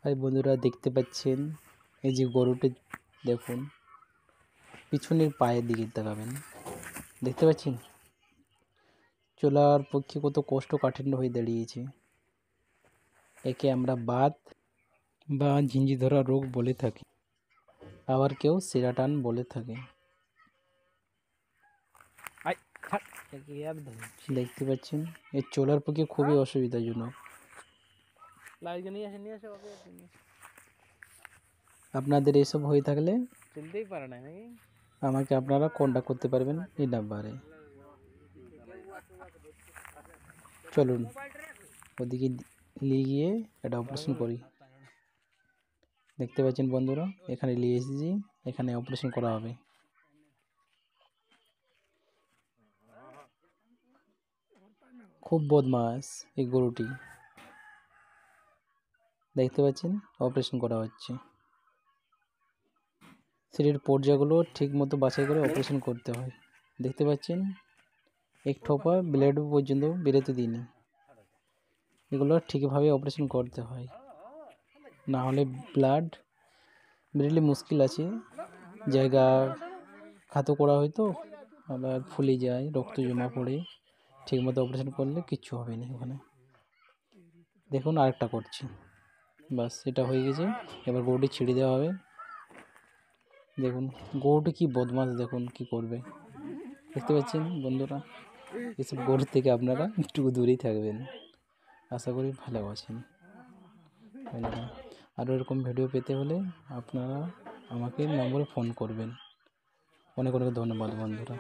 High বন্ধুরা, দেখতে পাচ্ছেন এই যে গরুটি দেখুন, পিছনের পায়ের দিকে তাকাবেন, দেখতে পাচ্ছেন চলার পক্ষে কত কষ্ট কাঠিন্য হয়ে দাঁড়িয়েছে। একে আমরা বাত বা ঝিঞ্জি ধরা রোগ বলে থাকি, আবার কেউ সেরাটান বলে থাকে। দেখতে পাচ্ছেন এর চলার পক্ষে খুবই অসুবিধাজনক। আপনাদের এসব হয়ে থাকলে চলতেই পারে না নাকি? আমাকে আপনারা কন্ট্যাক্ট করতে পারবেন এই নাম্বারে। চলুন ওদিকে নিয়ে গিয়ে একটা অপারেশন করি। দেখতে পাচ্ছেন বন্ধুরা, এখানে নিয়ে এসেছি, এখানে অপারেশন করা হবে। খুব বদমাস এই গরুটি, দেখতে পাচ্ছেন অপারেশন করা হচ্ছে। শরীরের পর্যায়গুলো ঠিক মতো বাছাই করে অপারেশন করতে হয়। দেখতে পাচ্ছেন এক ঠোপা ব্লেড পর্যন্ত বেরোতে দিইনি। এগুলো ঠিকভাবে অপারেশন করতে হয়, না হলে ব্লাড বেরোলে মুশকিল আছে। জায়গা খাতো করা হয় তো, আবার ফুলে যায়, রক্ত জমা পড়ে। ঠিকমতো অপারেশন করলে কিচ্ছু হবে না ওখানে। দেখুন আরেকটা করছি, বাস এটা হয়ে গেছে। এবার গরুটি ছেড়ে দেওয়া হবে। দেখুন গরুটি কি বদমাশ, দেখুন কি করবে। দেখতে পাচ্ছেন বন্ধুরা, এসব গরু থেকে আপনারা একটু দূরেই থাকবেন। আশা করি ভালো আছেন বন্ধুরা। আরও এরকম ভিডিও পেতে হলে আপনারা আমাকে নম্বরে ফোন করবেন। অনেক অনেক ধন্যবাদ বন্ধুরা।